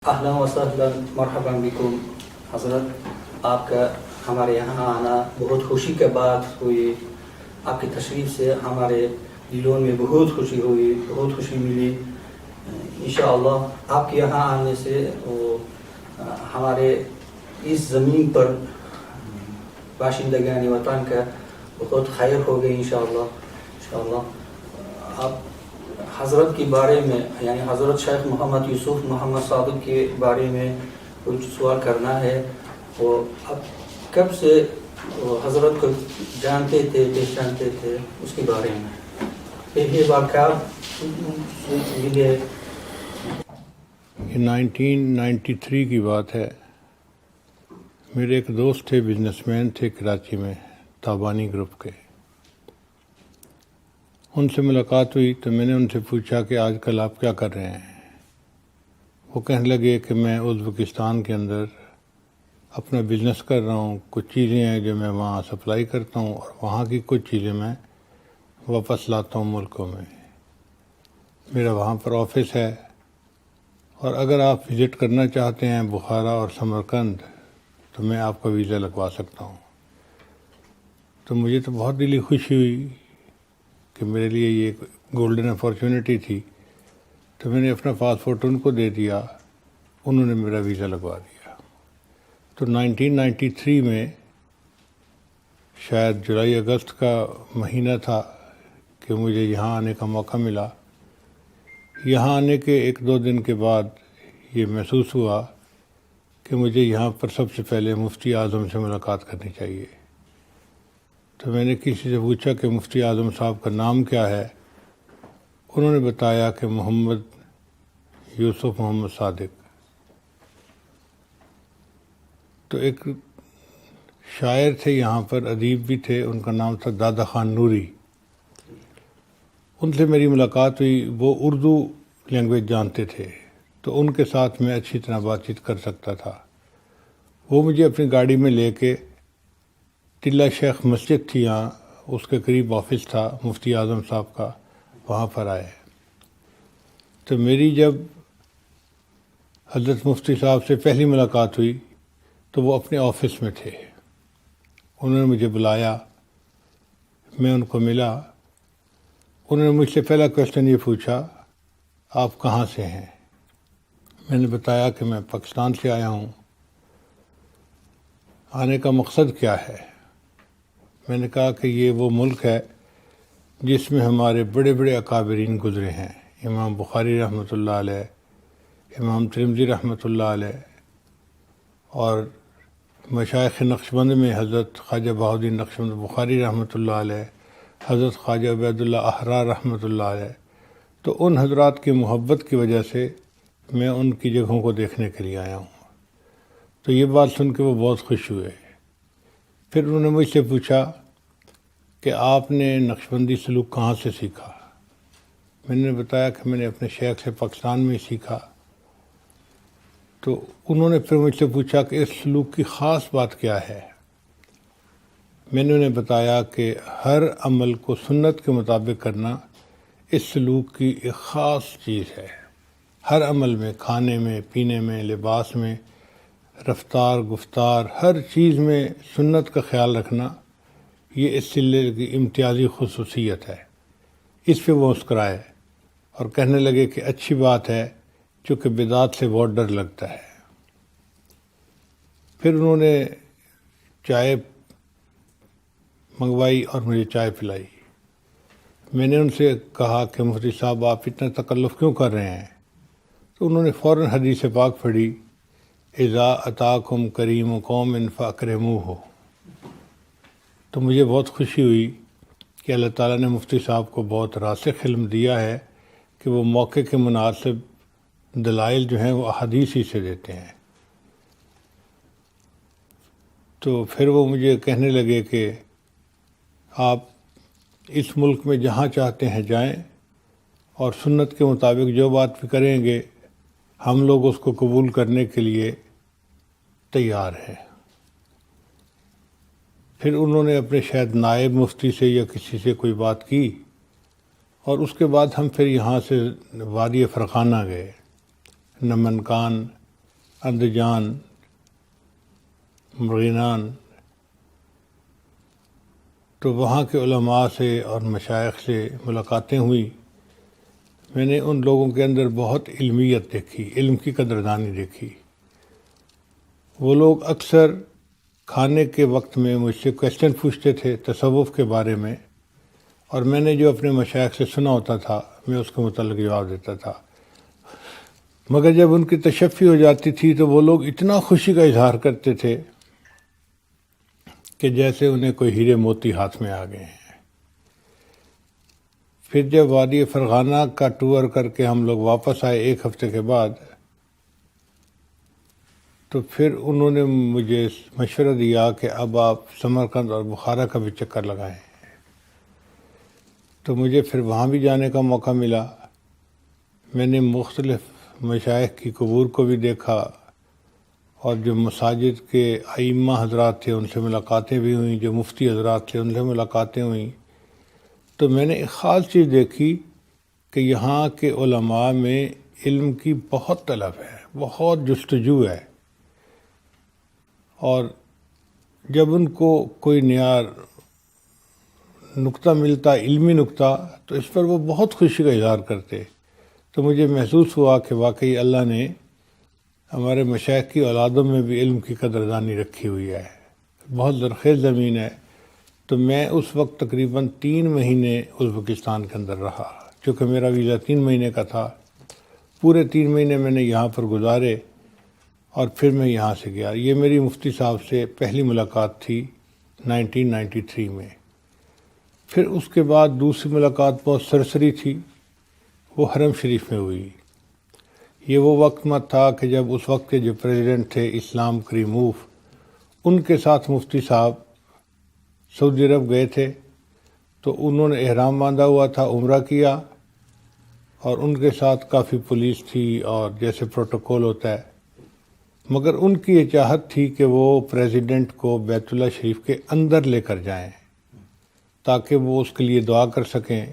اہلا وسہلا مرحبا بکم حضرت، آپ کا ہمارے یہاں آنا بہت خوشی کا بات ہوئی. آپ کی تشریف سے ہمارے دلوں میں بہت خوشی ہوئی، بہت خوشی ملی. انشاءاللہ آپ کے یہاں آنے سے ہمارے اس زمین پر باشندگان وطن کا بہت خیر ہو گئی انشاءاللہ. آپ حضرت کے بارے میں یعنی حضرت شیخ محمد یوسف محمد صادق کے بارے میں کچھ سوال کرنا ہے. وہ اب کب سے حضرت کو جانتے تھے، پہچانتے تھے، اس کے بارے میں پہلی بار کب ملے؟ یہ 1993 کی بات ہے. میرے ایک دوست تھے، بزنس مین تھے کراچی میں، تابانی گروپ کے. ان سے ملاقات ہوئی تو میں نے ان سے پوچھا کہ آج کل آپ کیا کر رہے ہیں. وہ کہنے لگے کہ میں ازبکستان کے اندر اپنا بزنس کر رہا ہوں، کچھ چیزیں ہیں جو میں وہاں سپلائی کرتا ہوں اور وہاں کی کچھ چیزیں میں واپس لاتا ہوں ملکوں میں. میرا وہاں پر آفس ہے اور اگر آپ وزٹ کرنا چاہتے ہیں بخارا اور سمرقند تو میں آپ کا ویزا لگوا سکتا ہوں. تو مجھے تو بہت دلی خوشی ہوئی کہ میرے لیے یہ گولڈن اپارچونیٹی تھی. تو میں نے اپنا پاسپورٹ ان کو دے دیا، انہوں نے میرا ویزا لگوا دیا. تو 1993 میں شاید جولائی اگست کا مہینہ تھا کہ مجھے یہاں آنے کا موقع ملا. یہاں آنے کے 1-2 دن کے بعد یہ محسوس ہوا کہ مجھے یہاں پر سب سے پہلے مفتی اعظم سے ملاقات کرنی چاہیے. تو میں نے کسی سے پوچھا کہ مفتی اعظم صاحب کا نام کیا ہے. انہوں نے بتایا کہ محمد یوسف محمد صادق. تو ایک شاعر تھے یہاں پر، ادیب بھی تھے، ان کا نام تھا دادا خان نوری. ان سے میری ملاقات ہوئی. وہ اردو لینگویج جانتے تھے تو ان کے ساتھ میں اچھی طرح بات چیت کر سکتا تھا. وہ مجھے اپنی گاڑی میں لے کے ٹلہ شیخ مسجد تھی یہاں، اس کے قریب آفس تھا مفتی اعظم صاحب کا، وہاں پر آئے. تو میری جب حضرت مفتی صاحب سے پہلی ملاقات ہوئی تو وہ اپنے آفس میں تھے. انہوں نے مجھے بلایا، میں ان کو ملا. انہوں نے مجھ سے پہلا کویشچن یہ پوچھا، آپ کہاں سے ہیں؟ میں نے بتایا کہ میں پاکستان سے آیا ہوں. آنے کا مقصد کیا ہے؟ میں نے کہا کہ یہ وہ ملک ہے جس میں ہمارے بڑے بڑے اکابرین گزرے ہیں، امام بخاری رحمۃ اللہ علیہ، امام ترمذی رحمۃ اللہ علیہ، اور مشائخ نقشبند میں حضرت خواجہ بہاؤالدین نقشبند بخاری رحمۃ اللہ علیہ، حضرت خواجہ عبید اللہ احرار رحمۃ اللہ علیہ. تو ان حضرات کی محبت کی وجہ سے میں ان کی جگہوں کو دیکھنے کے لیے آیا ہوں. تو یہ بات سن کے وہ بہت خوش ہوئے. پھر انہوں نے مجھ سے پوچھا کہ آپ نے نقشبندی سلوک کہاں سے سیکھا؟ میں نے بتایا کہ میں نے اپنے شیخ سے پاکستان میں سیکھا. تو انہوں نے پھر مجھ سے پوچھا کہ اس سلوک کی خاص بات کیا ہے؟ میں نے انہیں بتایا کہ ہر عمل کو سنت کے مطابق کرنا اس سلوک کی ایک خاص چیز ہے. ہر عمل میں، کھانے میں، پینے میں، لباس میں، رفتار، گفتار، ہر چیز میں سنت کا خیال رکھنا یہ اس سلے کی امتیازی خصوصیت ہے. اس پہ وہ مسکرائے اور کہنے لگے کہ اچھی بات ہے، چونکہ بدعات سے بہت ڈر لگتا ہے. پھر انہوں نے چائے منگوائی اور مجھے چائے پلائی. میں نے ان سے کہا کہ مفتی صاحب آپ اتنا تکلف کیوں کر رہے ہیں؟ تو انہوں نے فوراً حدیث پاک پڑھی، اذا اتاکم کریم قوم فاکرموہ. تو مجھے بہت خوشی ہوئی کہ اللہ تعالیٰ نے مفتی صاحب کو بہت راسخ علم دیا ہے کہ وہ موقع کے مناسب دلائل جو ہیں وہ احادیث ہی سے دیتے ہیں. تو پھر وہ مجھے کہنے لگے کہ آپ اس ملک میں جہاں چاہتے ہیں جائیں اور سنت کے مطابق جو بات بھی کریں گے ہم لوگ اس کو قبول کرنے کے لیے تیار ہیں. پھر انہوں نے اپنے شاید نائب مفتی سے یا کسی سے کوئی بات کی اور اس کے بعد ہم پھر یہاں سے وادی فرقانہ گئے، نمنکان اندجان، مرغینان، تو وہاں کے علماء سے اور مشائخ سے ملاقاتیں ہوئی. میں نے ان لوگوں کے اندر بہت علمیت دیکھی، علم کی قدردانی دیکھی. وہ لوگ اکثر کھانے کے وقت میں مجھ سے کویسچن پوچھتے تھے تصوف کے بارے میں، اور میں نے جو اپنے مشائخ سے سنا ہوتا تھا میں اس کے متعلق جواب دیتا تھا. مگر جب ان کی تشفی ہو جاتی تھی تو وہ لوگ اتنا خوشی کا اظہار کرتے تھے کہ جیسے انہیں کوئی ہیرے موتی ہاتھ میں آ گئے ہیں. پھر جب وادی فرغانہ کا ٹور کر کے ہم لوگ واپس آئے 1 ہفتے کے بعد، تو پھر انہوں نے مجھے مشورہ دیا کہ اب آپ سمرقند اور بخارا کا بھی چکر لگائیں. تو مجھے پھر وہاں بھی جانے کا موقع ملا. میں نے مختلف مشائخ کی قبور کو بھی دیکھا، اور جو مساجد کے ائمہ حضرات تھے ان سے ملاقاتیں بھی ہوئیں، جو مفتی حضرات تھے ان سے ملاقاتیں ہوئیں. تو میں نے ایک خاص چیز دیکھی کہ یہاں کے علماء میں علم کی بہت طلب ہے، بہت جستجو ہے، اور جب ان کو کوئی نیا نقطہ ملتا، علمی نقطہ، تو اس پر وہ بہت خوشی کا اظہار کرتے. تو مجھے محسوس ہوا کہ واقعی اللہ نے ہمارے مشائخ کی اولادوں میں بھی علم کی قدردانی رکھی ہوئی ہے. بہت زرخیز زمین ہے. تو میں اس وقت تقریباً 3 مہینے ازبکستان کے اندر رہا، چونکہ میرا ویزا 3 مہینے کا تھا. پورے 3 مہینے میں نے یہاں پر گزارے، اور پھر میں یہاں سے گیا. یہ میری مفتی صاحب سے پہلی ملاقات تھی 1993 میں. پھر اس کے بعد دوسری ملاقات بہت سرسری تھی، وہ حرم شریف میں ہوئی. یہ وہ وقت مت تھا کہ جب اس وقت کے جو پریزیڈنٹ تھے اسلام کریموف، ان کے ساتھ مفتی صاحب سعودی عرب گئے تھے. تو انہوں نے احرام باندھا ہوا تھا، عمرہ کیا، اور ان کے ساتھ کافی پولیس تھی اور جیسے پروٹوکول ہوتا ہے. مگر ان کی یہ چاہت تھی کہ وہ پریزیڈنٹ کو بیت اللہ شریف کے اندر لے کر جائیں تاکہ وہ اس کے لیے دعا کر سکیں.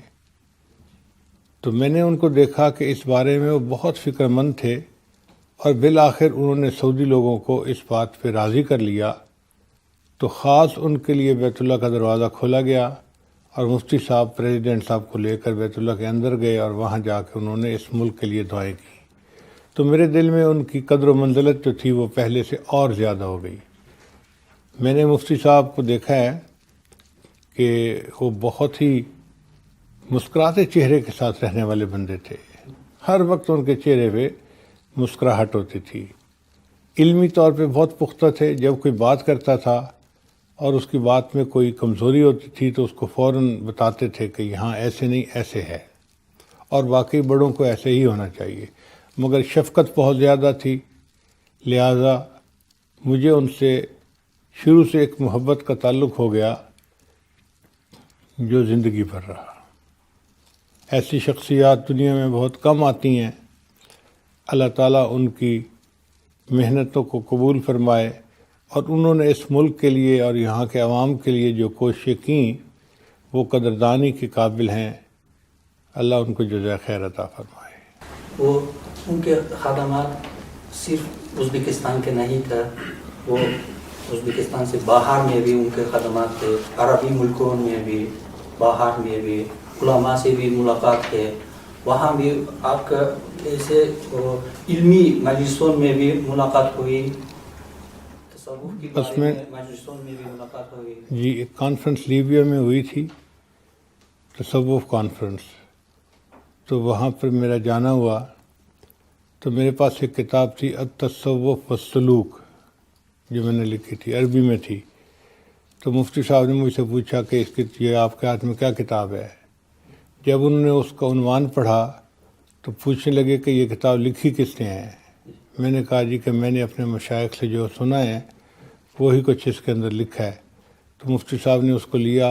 تو میں نے ان کو دیکھا کہ اس بارے میں وہ بہت فکر مند تھے، اور بالآخر انہوں نے سعودی لوگوں کو اس بات پہ راضی کر لیا. تو خاص ان کے لیے بیت اللہ کا دروازہ کھولا گیا، اور مفتی صاحب پریزیڈنٹ صاحب کو لے کر بیت اللہ کے اندر گئے، اور وہاں جا کے انہوں نے اس ملک کے لیے دعائیں کی. تو میرے دل میں ان کی قدر و منزلت جو تھی وہ پہلے سے اور زیادہ ہو گئی. میں نے مفتی صاحب کو دیکھا ہے کہ وہ بہت ہی مسکراتے چہرے کے ساتھ رہنے والے بندے تھے. ہر وقت ان کے چہرے پہ مسکراہٹ ہوتی تھی. علمی طور پہ بہت پختہ تھے. جب کوئی بات کرتا تھا اور اس کی بات میں کوئی کمزوری ہوتی تھی تو اس کو فوراً بتاتے تھے کہ یہاں ایسے نہیں، ایسے ہے، اور واقعی بڑوں کو ایسے ہی ہونا چاہیے. مگر شفقت بہت زیادہ تھی، لہٰذا مجھے ان سے شروع سے ایک محبت کا تعلق ہو گیا جو زندگی بھر رہا. ایسی شخصیات دنیا میں بہت کم آتی ہیں. اللہ تعالیٰ ان کی محنتوں کو قبول فرمائے، اور انہوں نے اس ملک کے لیے اور یہاں کے عوام کے لیے جو کوششیں کیں وہ قدردانی کے قابل ہیں. اللہ ان کو جزائے خیر عطا فرمائے. وہ ان کے خدمات صرف ازبکستان کے نہیں تھا، وہ ازبکستان سے باہر میں بھی ان کے خدمات تھے، عربی ملکوں میں بھی، باہر میں بھی علماء سے بھی ملاقات ہے. وہاں بھی آپ کا ایسے علمی مجلسوں میں بھی ملاقات ہوئی، تصوف کی بارے میں مجلسوں میں بھی ملاقات ہوئی. جی، ایک کانفرنس لیبیا میں ہوئی تھی، تصوف کانفرنس. تو وہاں پر میرا جانا ہوا. تو میرے پاس ایک کتاب تھی التصوف والسلوک، جو میں نے لکھی تھی، عربی میں تھی. تو مفتی صاحب نے مجھ سے پوچھا کہ اس کی یہ آپ کے ہاتھ میں کیا کتاب ہے. جب انہوں نے اس کا عنوان پڑھا تو پوچھنے لگے کہ یہ کتاب لکھی کس نے ہے. میں نے کہا جی کہ میں نے اپنے مشائخ سے جو سنا ہے وہی کچھ اس کے اندر لکھا ہے. تو مفتی صاحب نے اس کو لیا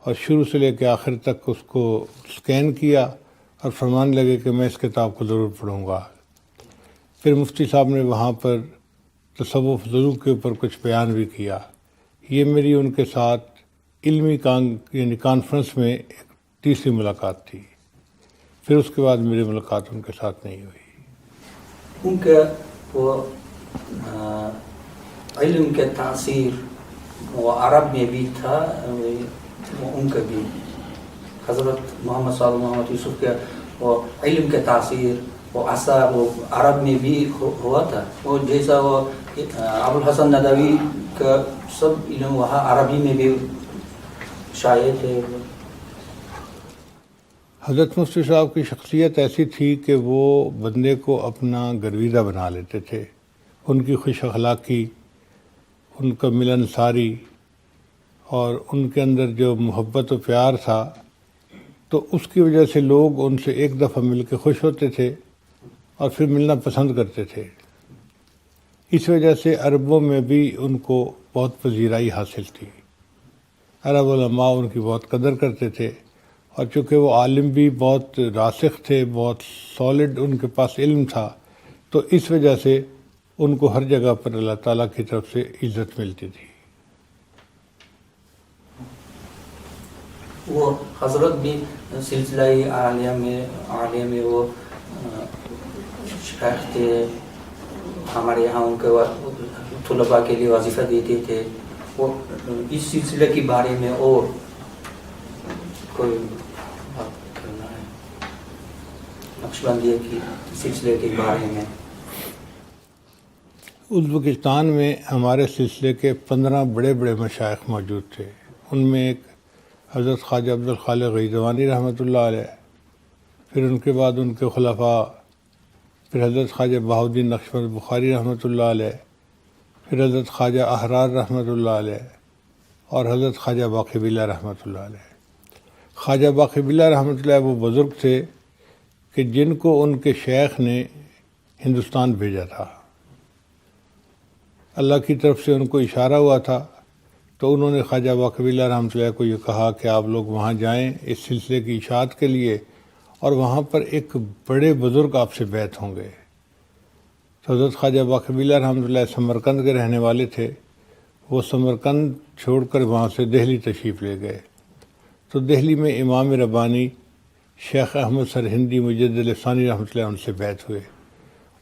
اور شروع سے لے کے آخر تک اس کو اسکین کیا اور فرمانے لگے کہ میں اس کتاب کو ضرور پڑھوں گا. پھر مفتی صاحب نے وہاں پر تصوف ضرور کے اوپر کچھ بیان بھی کیا. یہ میری ان کے ساتھ علمی یعنی کانفرنس میں ایک تیسری ملاقات تھی. پھر اس کے بعد میری ملاقات ان کے ساتھ نہیں ہوئی. ان کے وہ علم کے تاثیر وہ عرب میں بھی تھا، ان کا بھی حضرت محمد صلی اللہ محمد یوسف کے وہ علم کے تاثیر وہ اثر وہ عرب میں بھی ہوا تھا. وہ جیسا وہ ابوالحسن ندوی کا سب علم وہاں عربی میں بھی شائع تھے. حضرت مفتی صاحب کی شخصیت ایسی تھی کہ وہ بندے کو اپنا گرویدہ بنا لیتے تھے. ان کی خوش اخلاقی، ان کا ملنساری اور ان کے اندر جو محبت و پیار تھا، تو اس کی وجہ سے لوگ ان سے ایک دفعہ مل کے خوش ہوتے تھے اور پھر ملنا پسند کرتے تھے. اس وجہ سے عربوں میں بھی ان کو بہت پذیرائی حاصل تھی. عرب علماء ان کی بہت قدر کرتے تھے، اور چونکہ وہ عالم بھی بہت راسخ تھے، بہت سالڈ ان کے پاس علم تھا، تو اس وجہ سے ان کو ہر جگہ پر اللہ تعالیٰ کی طرف سے عزت ملتی تھی. وہ حضرت بھی سلسلہ عالیہ میں وہ شیخ تھے. ہمارے یہاں ان کے طلباء کے لیے وظیفہ دیتے تھے. وہ اس سلسلے کے بارے میں اور کوئی بات کرنا ہے نقشبندیہ کی سلسلے کے بارے میں؟ ازبکستان میں ہمارے سلسلے کے 15 بڑے بڑے مشائخ موجود تھے. ان میں ایک حضرت خواجہ عبدالخالق غیزوانی رحمۃ اللہ علیہ، پھر ان کے بعد ان کے خلفاء، پھر حضرت خواجہ بہاؤالدین نقشبند بخاری رحمۃ اللہ علیہ، پھر حضرت خواجہ احرار رحمۃ اللہ علیہ، اور حضرت خواجہ باقی باللہ رحمۃ اللہ علیہ. خواجہ باقی باللہ رحمۃ اللہ وہ بزرگ تھے کہ جن کو ان کے شیخ نے ہندوستان بھیجا تھا. اللہ کی طرف سے ان کو اشارہ ہوا تھا، تو انہوں نے خواجہ باقی باللہ رحمۃ اللہ کو یہ کہا کہ آپ لوگ وہاں جائیں اس سلسلے کی اشاعت کے لیے، اور وہاں پر ایک بڑے بزرگ آپ سے بیعت ہوں گے. تو حضرت خواجہ باقی باللہ رحمۃ اللہ سمرقند کے رہنے والے تھے. وہ سمرقند چھوڑ کر وہاں سے دہلی تشریف لے گئے. تو دہلی میں امام ربانی شیخ احمد سرہندی مجدد ثانی رحمۃ اللہ ان سے بیعت ہوئے،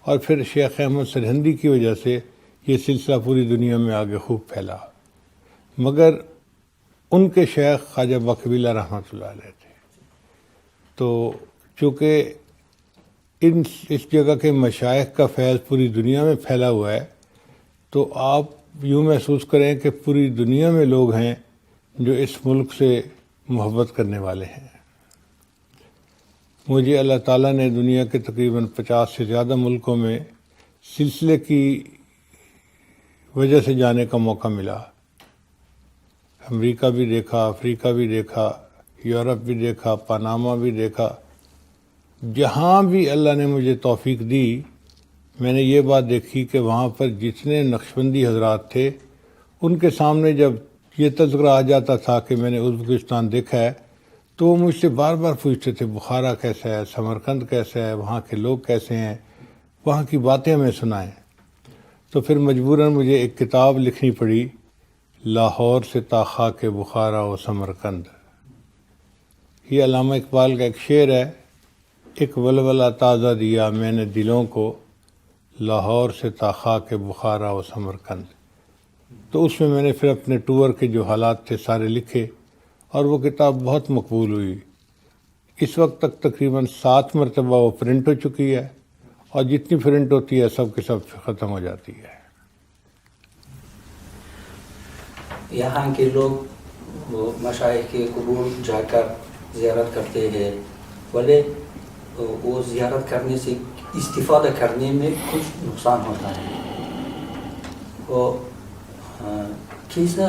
اور پھر شیخ احمد سرہندی کی وجہ سے یہ سلسلہ پوری دنیا میں آگے خوب پھیلا. مگر ان کے شیخ خواجہ باقی باللہ رحمۃ اللہ علیہ تھے. تو چونکہ اس جگہ کے مشائخ کا فیض پوری دنیا میں پھیلا ہوا ہے، تو آپ یوں محسوس کریں کہ پوری دنیا میں لوگ ہیں جو اس ملک سے محبت کرنے والے ہیں. مجھے اللہ تعالیٰ نے دنیا کے تقریباً 50 سے زیادہ ملکوں میں سلسلے کی وجہ سے جانے کا موقع ملا. امریکہ بھی دیکھا، افریقہ بھی دیکھا، یورپ بھی دیکھا، پاناما بھی دیکھا. جہاں بھی اللہ نے مجھے توفیق دی، میں نے یہ بات دیکھی کہ وہاں پر جتنے نقشبندی حضرات تھے، ان کے سامنے جب یہ تذکرہ آ جاتا تھا کہ میں نے ازبکستان دیکھا ہے، تو وہ مجھ سے بار بار پوچھتے تھے بخارا کیسا ہے، سمرقند کیسا ہے، وہاں کے لوگ کیسے ہیں، وہاں کی باتیں ہمیں سنائیں. تو پھر مجبوراً مجھے ایک کتاب لکھنی پڑی، لاہور سے تا خاک بخارا و سمرقند. یہ علامہ اقبال کا ایک شعر ہے، ایک ولولہ تازہ دیا میں نے دلوں کو، لاہور سے تا خاک بخارا و سمرقند. تو اس میں نے پھر اپنے ٹور کے جو حالات تھے سارے لکھے، اور وہ کتاب بہت مقبول ہوئی. اس وقت تک تقریباً 7 مرتبہ وہ پرنٹ ہو چکی ہے، اور جتنی پرنٹ ہوتی ہے سب کے سب ختم ہو جاتی ہے. یہاں کے لوگ وہ مشائخ کے قبور جا کر زیارت کرتے ہیں، بولے وہ زیارت کرنے سے استفادہ کرنے میں کچھ نقصان ہوتا ہے. وہ کیسا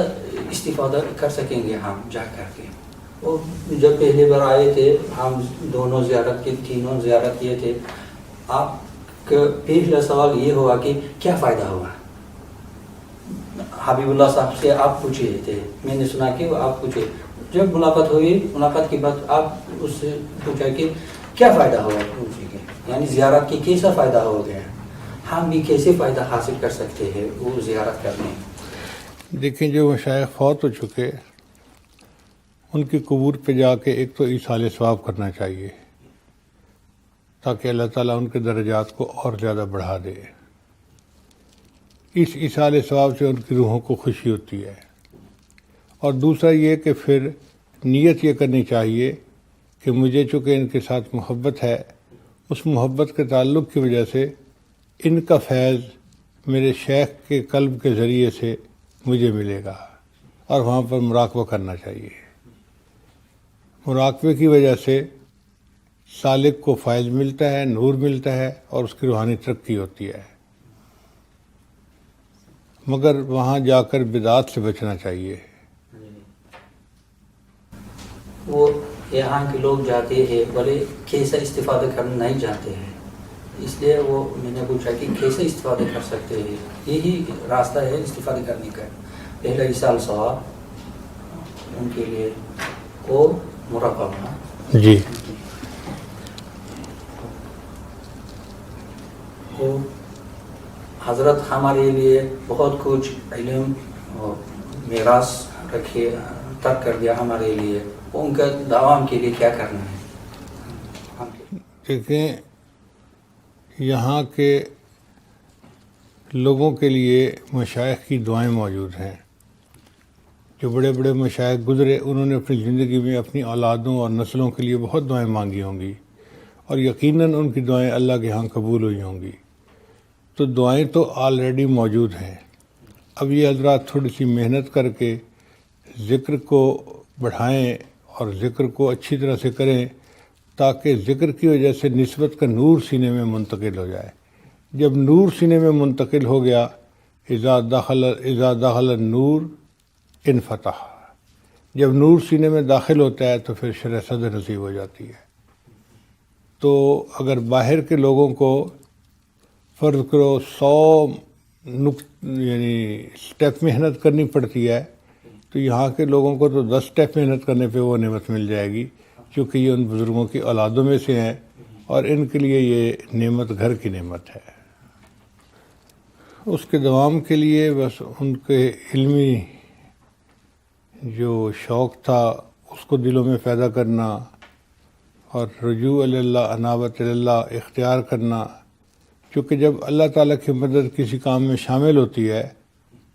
استفادہ کر سکیں گے ہم جا کر کے؟ وہ جب پہلی بار آئے تھے ہم دونوں زیارت کے تینوں زیارت کیے تھے. آپ کا پہلا سوال یہ ہوا کہ کیا فائدہ ہوا؟ حبیب اللہ صاحب سے آپ پوچھے تھے، میں نے سنا کہ آپ پوچھے. جب ملاقات ہوئی، ملاقات کے بعد آپ اس سے پوچھا کہ کیا فائدہ ہوا اسی کے، یعنی زیارت کے کیسا فائدہ ہو گیا، ہم بھی کیسے فائدہ حاصل کر سکتے ہیں وہ زیارت کرنے. دیکھیں جو مشائخ فوت ہو چکے، ان کی قبور پہ جا کے ایک تو ایصال ثواب کرنا چاہیے، تاکہ اللہ تعالیٰ ان کے درجات کو اور زیادہ بڑھا دے. اس ایصال ثواب سے ان کی روحوں کو خوشی ہوتی ہے۔ اور دوسرا یہ کہ پھر نیت یہ کرنی چاہیے کہ مجھے چونکہ ان کے ساتھ محبت ہے، اس محبت کے تعلق کی وجہ سے ان کا فیض میرے شیخ کے قلب کے ذریعے سے مجھے ملے گا، اور وہاں پر مراقبہ کرنا چاہیے۔ مراقبے کی وجہ سے سالک کو فیض ملتا ہے، نور ملتا ہے، اور اس کی روحانی ترقی ہوتی ہے، مگر وہاں جا کر بدعات سے بچنا چاہیے۔ وہ یہاں کے لوگ جاتے ہیں بولے کیسا استفادہ کرنا نہیں جانتے ہیں، اس لیے وہ میں نے پوچھا کہ کیسے استفادہ کر سکتے ہیں۔ یہی راستہ ہے استفادہ کرنے کا، پہلا ایصال ثواب ان کے لیے اور مراقبہ۔ جی، وہ حضرت ہمارے لیے بہت کچھ علم اور میراث رکھے ترک کر دیا ہمارے لیے، ان کا دوام کے لیے کیا کرنا ہے؟ دیکھیں یہاں کے لوگوں کے لیے مشائخ کی دعائیں موجود ہیں۔ جو بڑے بڑے مشائخ گزرے، انہوں نے اپنی زندگی میں اپنی اولادوں اور نسلوں کے لیے بہت دعائیں مانگی ہوں گی، اور یقیناً ان کی دعائیں اللہ کے ہاں قبول ہوئی ہوں گی۔ تو دعائیں تو آلریڈی موجود ہیں، اب یہ حضرات تھوڑی سی محنت کر کے ذکر کو بڑھائیں اور ذکر کو اچھی طرح سے کریں، تاکہ ذکر کی وجہ سے نسبت کا نور سینے میں منتقل ہو جائے۔ جب نور سینے میں منتقل ہو گیا، اذا دخل النور انفتح، جب نور سینے میں داخل ہوتا ہے تو پھر شرح صدر نصیب ہو جاتی ہے۔ تو اگر باہر کے لوگوں کو فرض کرو 100 سٹیپ محنت کرنی پڑتی ہے، تو یہاں کے لوگوں کو تو 10 سٹیپ محنت کرنے پہ وہ نعمت مل جائے گی، کیونکہ یہ ان بزرگوں کی اولادوں میں سے ہیں، اور ان کے لیے یہ نعمت گھر کی نعمت ہے۔ اس کے دوام کے لیے بس ان کے علمی جو شوق تھا اس کو دلوں میں پیدا کرنا، اور رجوع اللہ، انابت اللہ اختیار کرنا، کیونکہ جب اللہ تعالیٰ کی مدد کسی کام میں شامل ہوتی ہے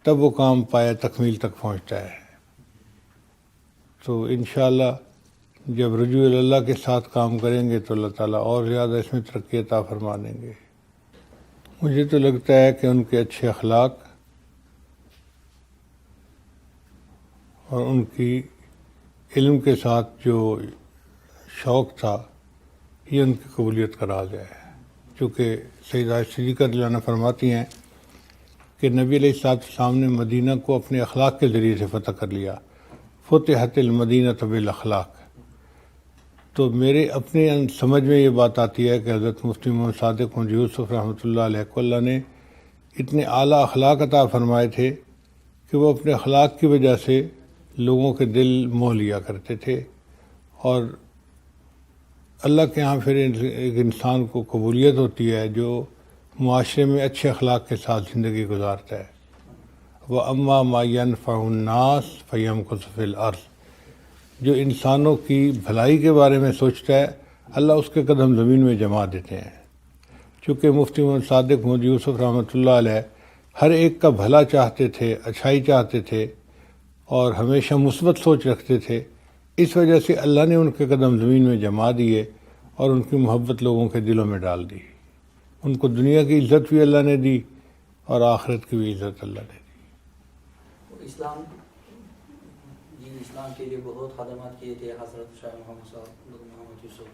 تب وہ کام پایہ تکمیل تک پہنچتا ہے۔ تو انشاءاللہ جب رجوع اللہ کے ساتھ کام کریں گے تو اللہ تعالیٰ اور زیادہ اس میں ترقی عطا فرما دیں گے۔ مجھے تو لگتا ہے کہ ان کے اچھے اخلاق اور ان کی علم کے ساتھ جو شوق تھا، یہ ان کی قبولیت کا راز ہے۔ چونکہ سیدہ صدیقہ رضی اللہ عنہا فرماتی ہیں کہ نبی علیہ السلام نے مدینہ کو اپنے اخلاق کے ذریعے سے فتح کر لیا، فتحت المدینہ بالاخلاق۔ تو میرے اپنے سمجھ میں یہ بات آتی ہے کہ حضرت مفتی محمد صادق محمد یوسف رحمۃ اللہ علیہ کو اللہ نے اتنے اعلیٰ اخلاق عطا فرمائے تھے کہ وہ اپنے اخلاق کی وجہ سے لوگوں کے دل موہ لیا کرتے تھے، اور اللہ کے ہاں پھر ایک انسان کو قبولیت ہوتی ہے جو معاشرے میں اچھے اخلاق کے ساتھ زندگی گزارتا ہے۔ وَأَمَّا مَا يَنْفَعُ النَّاسَ فَيَمْكُثُ فِي الْأَرْضِ، جو انسانوں کی بھلائی کے بارے میں سوچتا ہے، اللہ اس کے قدم زمین میں جما دیتے ہیں۔ چونکہ مفتی محمد صادق محمد یوسف رحمۃ اللہ علیہ ہر ایک کا بھلا چاہتے تھے، اچھائی چاہتے تھے، اور ہمیشہ مثبت سوچ رکھتے تھے، اس وجہ سے اللہ نے ان کے قدم زمین میں جما دیے اور ان کی محبت لوگوں کے دلوں میں ڈال دی۔ ان کو دنیا کی عزت بھی اللہ نے دی اور آخرت کی بھی عزت اللہ نے دی۔ اسلام کے لیے بہت خدمات کیے تھے حضرت شاہ محمد صاحب محمد یوسف،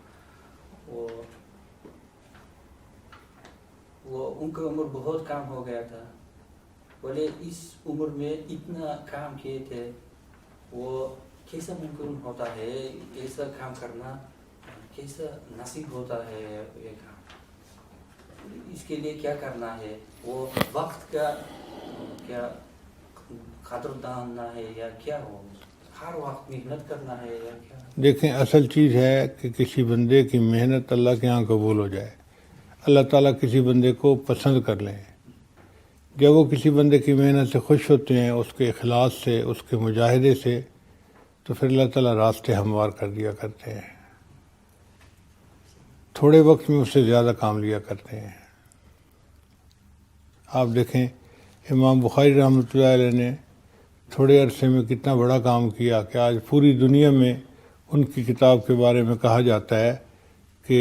وہ ان کی عمر بہت کم ہو گیا تھا، بولے اس عمر میں اتنا کام کیے تھے، وہ کیسا ممکن ہوتا ہے ایسا کام کرنا، کیسا نصیب ہوتا ہے یہ کام، اس کے لیے کیا کرنا ہے، وہ وقت کا کیا قدردان ہے یا کیا ہو، ہر وقت محنت کرنا ہے یا کیا؟ دیکھیں اصل چیز ہے کہ کسی بندے کی محنت اللہ کے ہاں قبول ہو جائے، اللہ تعالیٰ کسی بندے کو پسند کر لیں۔ جب وہ کسی بندے کی محنت سے خوش ہوتے ہیں، اس کے اخلاص سے، اس کے مجاہدے سے، تو پھر اللہ تعالیٰ راستے ہموار کر دیا کرتے ہیں، تھوڑے وقت میں اس سے زیادہ کام لیا کرتے ہیں۔ آپ دیکھیں امام بخاری رحمۃ اللہ علیہ نے تھوڑے عرصے میں کتنا بڑا کام کیا کہ آج پوری دنیا میں ان کی کتاب کے بارے میں کہا جاتا ہے کہ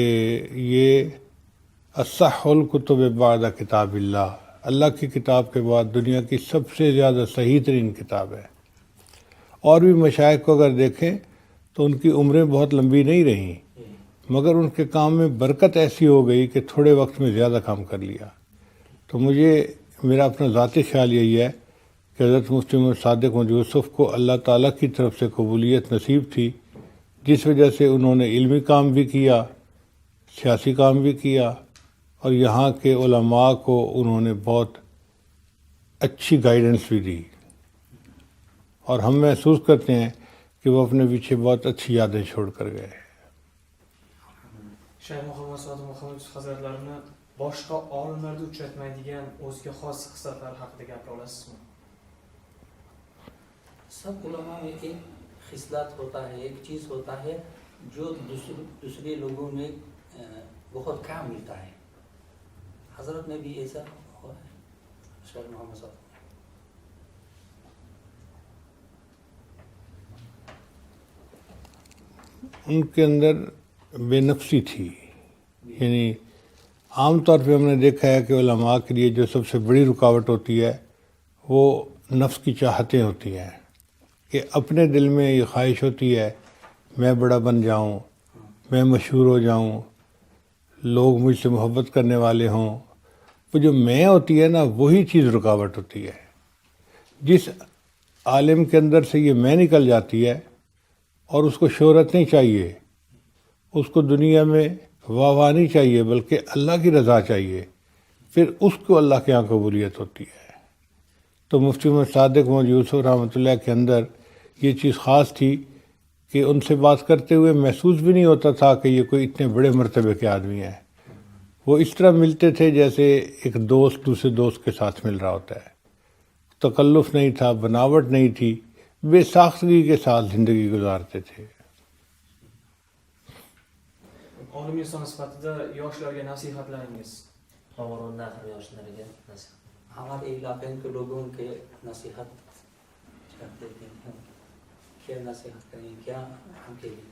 یہ اصح الکتب بعد کتاب اللہ، اللہ کی کتاب کے بعد دنیا کی سب سے زیادہ صحیح ترین کتاب ہے۔ اور بھی مشائخ کو اگر دیکھیں تو ان کی عمریں بہت لمبی نہیں رہیں، مگر ان کے کام میں برکت ایسی ہو گئی کہ تھوڑے وقت میں زیادہ کام کر لیا۔ تو میرا اپنا ذاتی خیال یہی ہے کہ حضرت مفتی محمد صادق محمد یوسف کو اللہ تعالیٰ کی طرف سے قبولیت نصیب تھی، جس وجہ سے انہوں نے علمی کام بھی کیا، سیاسی کام بھی کیا، اور یہاں کے علماء کو انہوں نے بہت اچھی گائیڈنس بھی دی، اور ہم محسوس کرتے ہیں کہ وہ اپنے پیچھے بہت اچھی یادیں چھوڑ کر گئے۔ Shayx Muhammad Sodiq Muhammad Yusuf hazratlarini boshqa olimlarda uchratmaydigan o'ziga xos xislatlari haqida gapira olasizmi? سب علماء میں ایک خصلت ہوتا ہے، ایک چیز ہوتا ہے جو دوسرے لوگوں میں بہت کم ملتا ہے۔ حضرت میں بھی ایسا ہوا ہے، شیخ محمد صاحب۔ ان کے اندر بے نفسی تھی، یعنی عام طور پہ ہم نے دیکھا ہے کہ علماء کے لیے جو سب سے بڑی رکاوٹ ہوتی ہے وہ نفس کی چاہتیں ہوتی ہیں، کہ اپنے دل میں یہ خواہش ہوتی ہے میں بڑا بن جاؤں، میں مشہور ہو جاؤں، لوگ مجھ سے محبت کرنے والے ہوں۔ وہ جو میں ہوتی ہے نا، وہی چیز رکاوٹ ہوتی ہے۔ جس عالم کے اندر سے یہ میں نکل جاتی ہے اور اس کو شہرت نہیں چاہیے، اس کو دنیا میں واہ نہیں چاہیے، بلکہ اللہ کی رضا چاہیے، پھر اس کو اللہ کے یہاں قبولیت ہوتی ہے۔ تو مفتی محمد صادق محمد یوسف رحمۃ اللہ کے اندر یہ چیز خاص تھی کہ ان سے بات کرتے ہوئے محسوس بھی نہیں ہوتا تھا کہ یہ کوئی اتنے بڑے مرتبے کے آدمی ہیں۔ وہ اس طرح ملتے تھے جیسے ایک دوست دوسرے دوست کے ساتھ مل رہا ہوتا ہے۔ تکلف نہیں تھا، بناوٹ نہیں تھی، بے ساختگی کے ساتھ زندگی گزارتے تھے۔ Olim inson sifatida yoshlarga nasihatlaringiz? Omonatlar yoshlarga nasihat. ہمارے علاقے کے لوگوں کے نصیحت چاہتے ہیں، کیا نصیحت کریں، کیا ہم کے لیے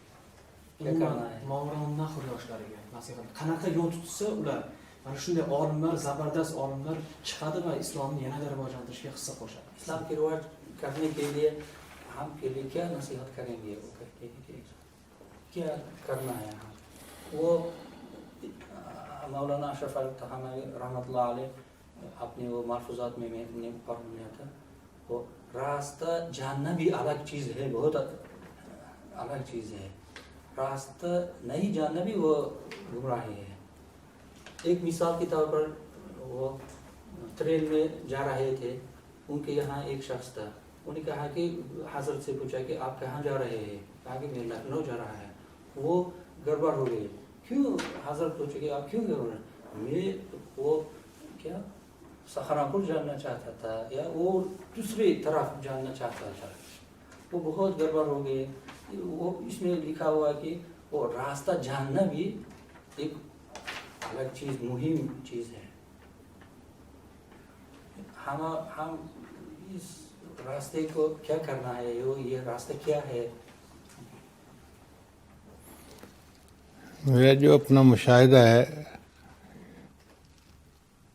کیا کرنا ہے؟ Movarounnahar yoshlarga nasihat. Qanaqa yo'l tutsa ular mana shunday olimlar, zabardast olimlar chiqadi va islomni yanada rivojlantirishga hissa qo'shadi. اسلام کی رواج کرنے کے لیے ہم کے لیے کیا نصیحت کریں گے، وہ کہتے ہیں کہ کیا کرنا ہے ہم؟ وہ مولانا اشرف علی تھانوی رحمۃ اللہ علیہ اپنے وہ ملفوظات میں نے پڑھ لیا تھا، وہ راستہ جاننا بھی الگ چیز ہے، بہت الگ چیز ہے۔ راستہ نہیں جاننا بھی وہ گمراہی ہے۔ ایک مثال کے طور پر وہ ٹرین میں جا رہے تھے، ان کے یہاں ایک شخص تھا، انہوں نے کہا کہ حضرت سے پوچھا کہ آپ کہاں جا رہے ہیں؟ کہا کہ میں لکھنؤ جا رہا ہے۔ وہ گڑبڑ ہو گئی، کیوں؟ حضرت پوچھے کہ آپ کیوں گڑبڑ؟ میں وہ کیا سہارنپور جاننا چاہتا تھا یا وہ دوسری طرف جاننا چاہتا تھا۔ وہ بہت گڑبڑ ہو گئے۔ وہ اس میں لکھا ہوا کہ وہ راستہ جاننا بھی ایک الگ چیز، مہم چیز ہے۔ ہم اس راستے کو کیا کرنا ہے، یہ راستہ کیا ہے؟ میرا جو اپنا مشاہدہ ہے،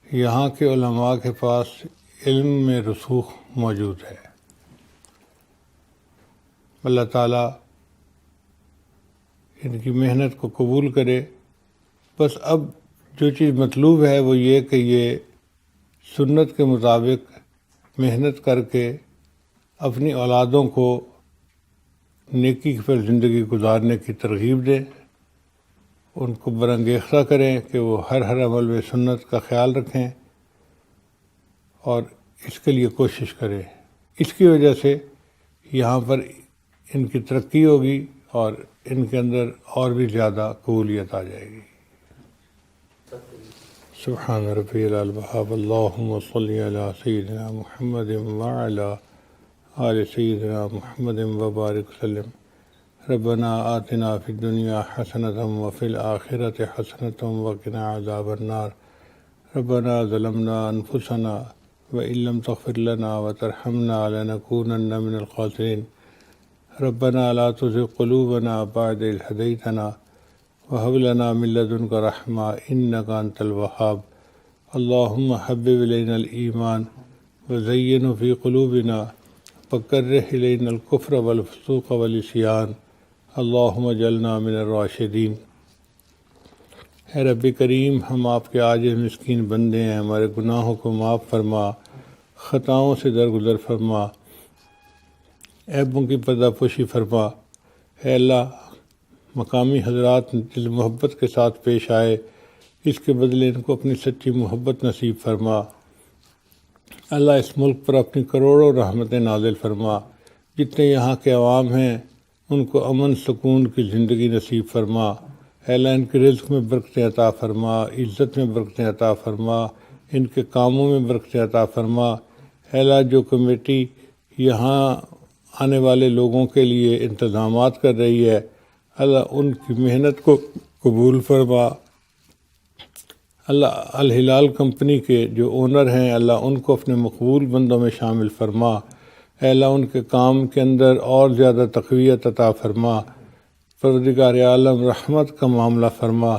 یہاں کے علماء کے پاس علم میں رسوخ موجود ہے۔ اللہ تعالیٰ ان کی محنت کو قبول کرے۔ بس اب جو چیز مطلوب ہے وہ یہ کہ یہ سنت کے مطابق محنت کر کے اپنی اولادوں کو نیکی پر زندگی گزارنے کی ترغیب دیں، ان کو برانگیختہ کریں کہ وہ ہر عمل میں سنت کا خیال رکھیں اور اس کے لیے کوشش کریں۔ اس کی وجہ سے یہاں پر ان کی ترقی ہوگی اور ان کے اندر اور بھی زیادہ قبولیت آ جائے گی۔ سبحان ربی العلبہب اللہم صلی علی سیدنا محمد وعلی آل سیدنا محمد وبارک وسلم۔ ربنا آتنا فی الدنیا حسنۃ وفی الآخرۃ حسنۃ وقنا عذاب النار۔ ربنا ظلمنا انفسنا وإن لم تغفر لنا وترحمنا لنكونن من الخاسرين ربنا لا تزغ قلوبنا بعد إذ هديتنا وهب لنا من لدنك رحمة إنك أنت الوهاب اللهم حبب إلينا الإيمان وزينه في قلوبنا وكره إلينا الكفر والفسوق والعصيان اللهم اجعلنا من الراشدين۔ اے رب کریم، ہم آپ کے عاجز مسکین بندے ہیں، ہمارے گناہوں کو معاف فرما، خطاؤں سے درگزر فرما، عیبوں کی پردہ پوشی فرما۔ اے اللہ، مقامی حضرات دل محبت کے ساتھ پیش آئے، اس کے بدلے ان کو اپنی سچی محبت نصیب فرما۔ اللہ، اس ملک پر اپنی کروڑوں رحمتیں نازل فرما، جتنے یہاں کے عوام ہیں ان کو امن سکون کی زندگی نصیب فرما۔ اے اللہ، ان کے رزق میں برکتیں عطا فرما، عزت میں برکتیں عطا فرما، ان کے کاموں میں برکتیں عطا فرما۔ اے اللہ، جو کمیٹی یہاں آنے والے لوگوں کے لیے انتظامات کر رہی ہے، اللہ ان کی محنت کو قبول فرما۔ اللہ، الہلال کمپنی کے جو اونر ہیں، اللہ ان کو اپنے مقبول بندوں میں شامل فرما۔ اے اللہ، ان کے کام کے اندر اور زیادہ تقویت عطا فرما۔ پروردگار عالم، رحمت کا معاملہ فرما،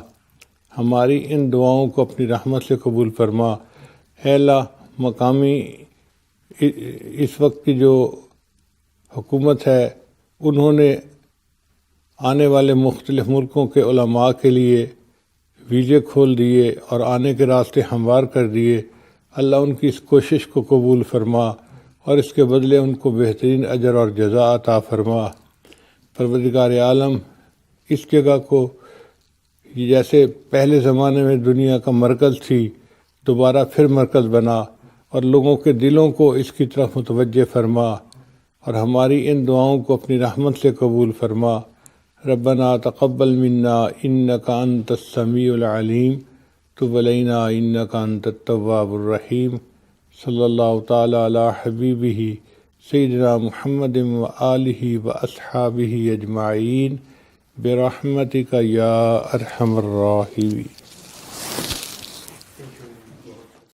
ہماری ان دعاؤں کو اپنی رحمت سے قبول فرما۔ اے اللہ، مقامی اس وقت کی جو حکومت ہے، انہوں نے آنے والے مختلف ملکوں کے علماء کے لیے ویزے کھول دیے اور آنے کے راستے ہموار کر دیے۔ اللہ، ان کی اس کوشش کو قبول فرما اور اس کے بدلے ان کو بہترین اجر اور جزا عطا فرما۔ پروردگار عالم، اس جگہ کو جیسے پہلے زمانے میں دنیا کا مرکز تھی، دوبارہ پھر مرکز بنا اور لوگوں کے دلوں کو اس کی طرف متوجہ فرما اور ہماری ان دعاؤں کو اپنی رحمت سے قبول فرما۔ ربنا تقبل منا انک انت السمیع العلیم تب علینا انک انت التواب الرحیم۔ صلی اللہ تعالی علی حبیبہ سیدنا محمد و آلہ و اصحابہ اجمعین برحمتک یا ارحم الراحمین۔